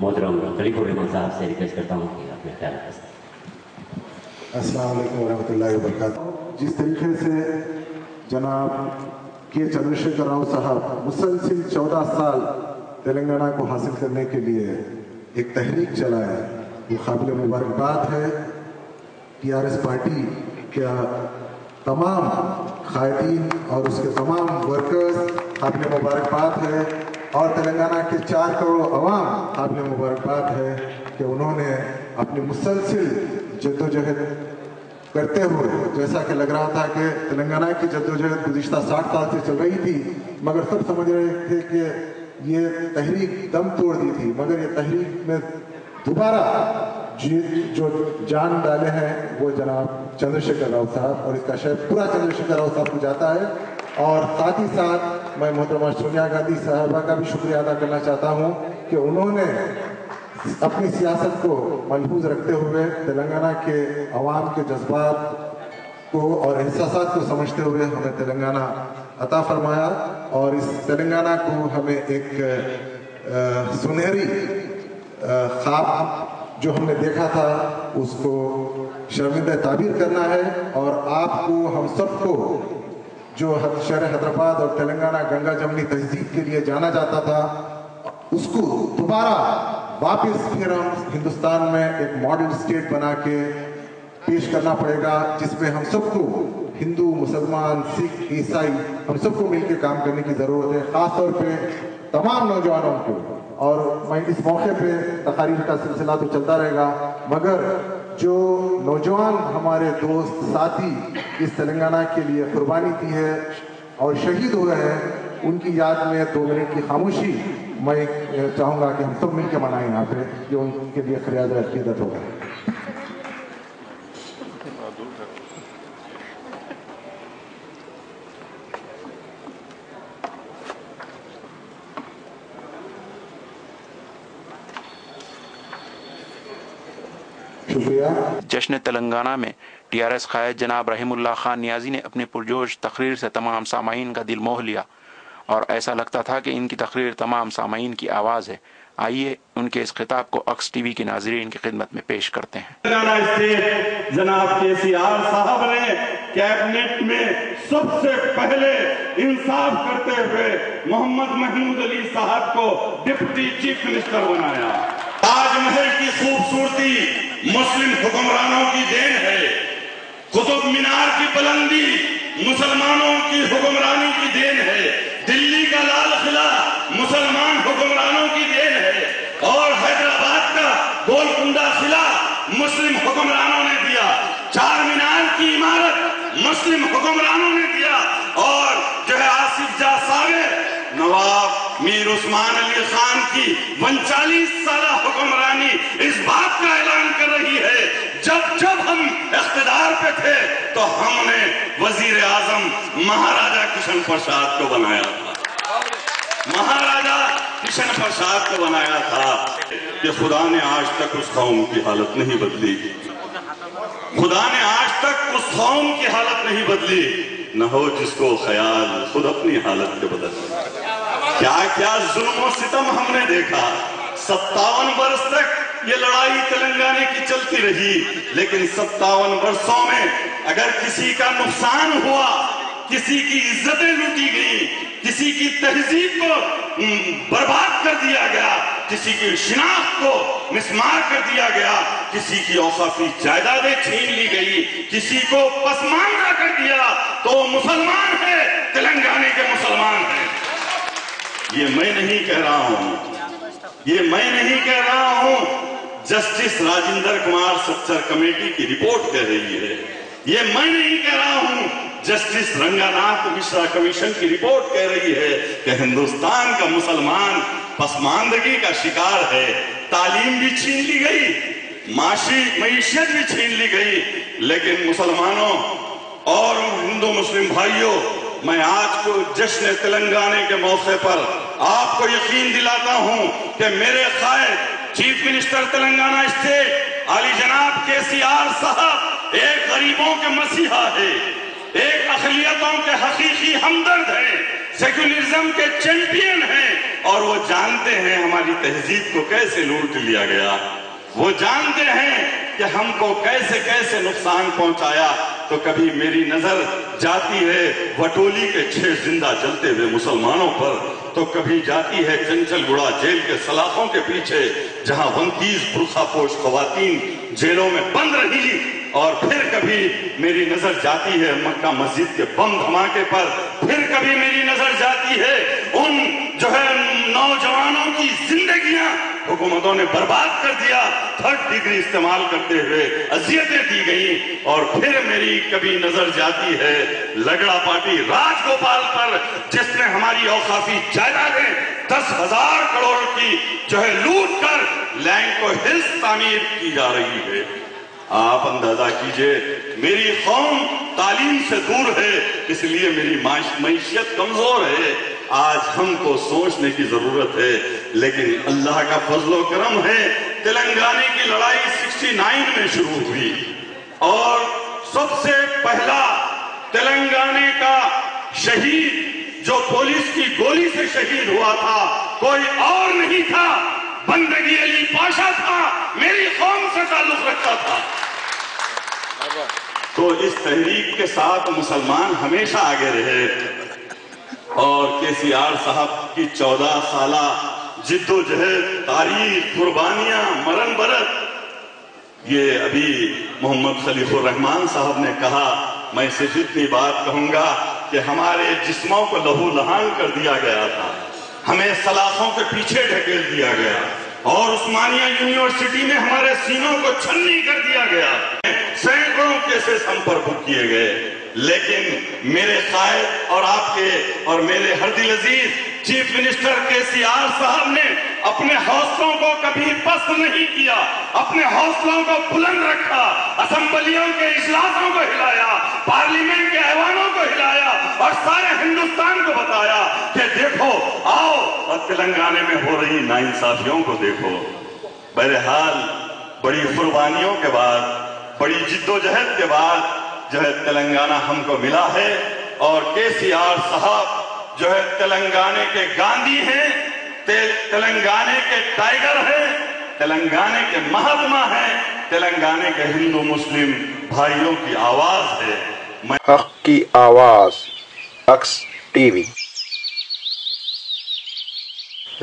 محترم خلیق الرحمان صاحب سے ریکویسٹ کرتا ہوں کہ اپنے خیالات سے. السلام علیکم ورحمۃ اللہ وبرکاتہ. جس طریقے سے جناب کے چندرشیکھر راؤ صاحب مسلسل 14 سال تلنگانہ کو حاصل کرنے کے لیے ایک تحریک چلائے, وہ قابل مبارکباد ہے. TRS پارٹی کا تمام قائدین اور اس کے تمام ورکرز قابل مبارکباد ہے, اور تلنگانہ کے 4 کروڑ عوام قابل مبارکباد ہے کہ انہوں نے اپنی مسلسل جدوجہد کرتے ہوئے, جیسا کہ لگ رہا تھا کہ تلنگانہ کی جدوجہد گزشتہ 60 سال سے چل رہی تھی, مگر سب سمجھ رہے تھے کہ یہ تحریک دم توڑ دی تھی, مگر یہ تحریک میں دوبارہ جو جان ڈالے ہیں وہ جناب چندرشیکھر راؤ صاحب, اور اس کا شاید پورا چندرشیکھر راؤ صاحب کو جاتا ہے. اور ساتھ ہی ساتھ میں محترمہ سونیا گاندھی صاحبہ کا بھی شکریہ ادا کرنا چاہتا ہوں کہ انہوں نے اپنی سیاست کو ملحوظ رکھتے ہوئے تلنگانہ کے عوام کے جذبات کو اور احساسات کو سمجھتے ہوئے ہمیں تلنگانہ عطا فرمایا, اور اس تلنگانہ کو ہمیں ایک سنہری خواب جو ہم نے دیکھا تھا اس کو شرمندہ تعبیر کرنا ہے, اور آپ کو ہم سب کو جو شہر حیدرآباد اور تلنگانہ گنگا جمنی تہذیب کے لیے جانا جاتا تھا اس کو دوبارہ واپس پھر ہم ہندوستان میں ایک ماڈل اسٹیٹ بنا کے پیش کرنا پڑے گا, جس میں ہم سب کو ہندو, مسلمان, سکھ, عیسائی ہم سب کو مل کے کام کرنے کی ضرورت ہے, خاص طور پہ تمام نوجوانوں کو. اور میں اس موقع پہ تقاریر کا سلسلہ تو چلتا رہے گا, مگر جو نوجوان ہمارے دوست ساتھی اس تلنگانہ کے لیے قربانی دی ہے اور شہید ہوئے ہیں, ان کی یاد میں 2 منٹ کی خاموشی میں چاہوں گا کہ ہم سب مل کے منائیں یہاں پہ, جو ان کے لیے خراج عقیدت ہوگا. جشن تلنگانہ میں TRS قائد جناب رحیم اللہ خان نیازی نے اپنی پرجوش تقریر سے تمام سامعین کا دل موہ لیا, اور ایسا لگتا تھا کہ ان کی تقریر تمام سامعین کی آواز ہے. آئیے ان کے اس خطاب کو اکس ٹی وی کے ناظرین کی خدمت میں پیش کرتے ہیں. تلنگانہ اسٹیٹ جناب KCR صاحب نے کیبنٹ میں سب سے پہلے انصاف کرتے ہوئے محمد محمود علی صاحب کو ڈپٹی چیف منسٹر بنایا. تاج محل کی خوبصورتی مسلم حکمرانوں کی دین ہے, قطب مینار کی بلندی مسلمانوں کی حکمرانی کی دین ہے, دلی کا لال قلعہ مسلمان حکمرانوں کی دین ہے, اور حیدرآباد کا گولکنڈہ قلعہ مسلم حکمرانوں نے دیا, چار مینار کی عمارت مسلم حکمرانوں نے دیا, اور جو ہے آصف جاہ صابر نواب میر عثمان علی خان کی 39 سالہ حکمرانی اس بات کا اعلان کر رہی ہے جب ہم اقتدار پہ تھے تو ہم نے وزیر اعظم مہاراجہ کشن پرساد کو بنایا تھا, مہاراجہ کشن پرساد کو بنایا تھا. کہ خدا نے آج تک اس قوم کی حالت نہیں بدلی, خدا نے آج تک اس قوم کی حالت نہیں بدلی, نہ ہو جس کو خیال خود اپنی حالت کے بدل. کیا کیا ظلم و ستم ہم نے دیکھا, 57 برس تک یہ لڑائی تلنگانے کی چلتی رہی, لیکن 57 برسوں میں اگر کسی کا نقصان ہوا, کسی کی عزتیں لوٹی گئی, کسی کی تہذیب کو برباد کر دیا گیا, کسی کی شناخت کو مسمار کر دیا گیا, کسی کی اوقافی جائیدادیں چھین لی گئی, کسی کو پسماندہ کر دیا, تو مسلمان ہے, تلنگانے کے مسلمان ہیں. یہ میں نہیں کہہ رہا ہوں, یہ میں نہیں کہہ رہا ہوں, جسٹس راجندر کمار سچر کمیٹی کی رپورٹ کہہ رہی ہے. یہ میں نہیں کہہ رہا ہوں, جسٹس رنگا ناتھ مشرا کمیشن کی رپورٹ کہہ رہی ہے کہ ہندوستان کا مسلمان پسماندگی کا شکار ہے. تعلیم بھی چھین لی گئی, معیشت بھی چھین لی گئی, لیکن مسلمانوں اور ہندو مسلم بھائیوں, میں آج کو جشن تلنگانے کے موقع پر آپ کو یقین دلاتا ہوں کہ میرے قائد چیف منسٹر تلنگانہ اسٹیٹ علی جناب KCR صاحب ایک غریبوں کے مسیحا ہے, ایک اقلیتوں کے حقیقی ہمدرد ہیں, سیکولرزم کے چیمپئن ہیں اور وہ جانتے ہیں ہماری تہذیب کو کیسے لوٹ لیا گیا، وہ جانتے ہیں کہ ہم کو کیسے کیسے نقصان پہنچایا. تو کبھی میری نظر جاتی ہے وٹولی کے 6 زندہ جلتے ہوئے مسلمانوں پر، تو کبھی جاتی ہے چنچل گڑا جیل کے سلاخوں کے پیچھے جہاں 29 برقع پوش خواتین جیلوں میں بند رہی، اور پھر کبھی میری نظر جاتی ہے مکہ مسجد کے بم دھماکے پر، پھر کبھی میری نظر جاتی ہے ان نوجوانوں کی زندگیاں حکومتوں نے برباد کر دیا، 3rd ڈگری استعمال کرتے ہوئے اذیتیں دی گئیں، اور پھر میری کبھی نظر جاتی ہے لگڑا پارٹی راج گوپال پر جس نے ہماری اوقافی جائیدادیں 10,000 کروڑ کی لوٹ کر لینڈ کو ہلز تعمیر کی جا رہی ہے. آپ اندازہ کیجئے میری قوم تعلیم سے دور ہے، اس لیے میری معیشت کمزور ہے. آج ہم کو سوچنے کی ضرورت ہے، لیکن اللہ کا فضل و کرم ہے. تلنگانے کی لڑائی 69 میں شروع ہوئی اور سب سے پہلا تلنگانے کا شہید جو پولیس کی گولی سے شہید ہوا تھا کوئی اور نہیں تھا، بندگی علی پاشا تھا، میری قوم سے تعلق رکھتا تھا. تو اس تحریک کے ساتھ مسلمان ہمیشہ آگے رہے، اور KCR صاحب کی 14 سالہ جد و جہد، تاریخ، قربانیاں، مرن برت، یہ ابھی محمد خلیف الرحمان صاحب نے کہا. میں صرف اتنی بات کہوں گا کہ ہمارے جسموں کو لہو لہان کر دیا گیا تھا، ہمیں سلاخوں کے پیچھے ڈھکیل دیا گیا، اور عثمانیہ یونیورسٹی میں ہمارے سینوں کو چھلنی کر دیا گیا. سینکڑوں کیسز ہم پر بک کیے گئے، لیکن میرے قائد اور آپ کے اور میرے ہر دل عزیز چیف منسٹر KCR صاحب نے اپنے حوصلوں کو کبھی پست نہیں کیا، اپنے حوصلوں کو بلند رکھا، اسمبلیوں کے اجلاسوں کو ہلایا، پارلیمنٹ کے ایوانوں کو ہلایا، اور سارے ہندوستان کو بتایا کہ دیکھو آؤ اور تلنگانے میں ہو رہی ناانصافیوں کو دیکھو. بہرحال بڑی قربانیوں کے بعد، بڑی جد و جہد کے بعد تلنگانہ ہم کو ملا ہے، اور KCR صاحب تلنگانے کے گاندھی ہیں، تلنگانے کے ٹائیگر ہیں، تلنگانے کے مہاتما ہیں، تلنگانے کے ہندو مسلم بھائیوں کی آواز ہے. حق کی آواز، اکس TV,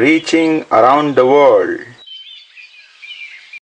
reaching around the world.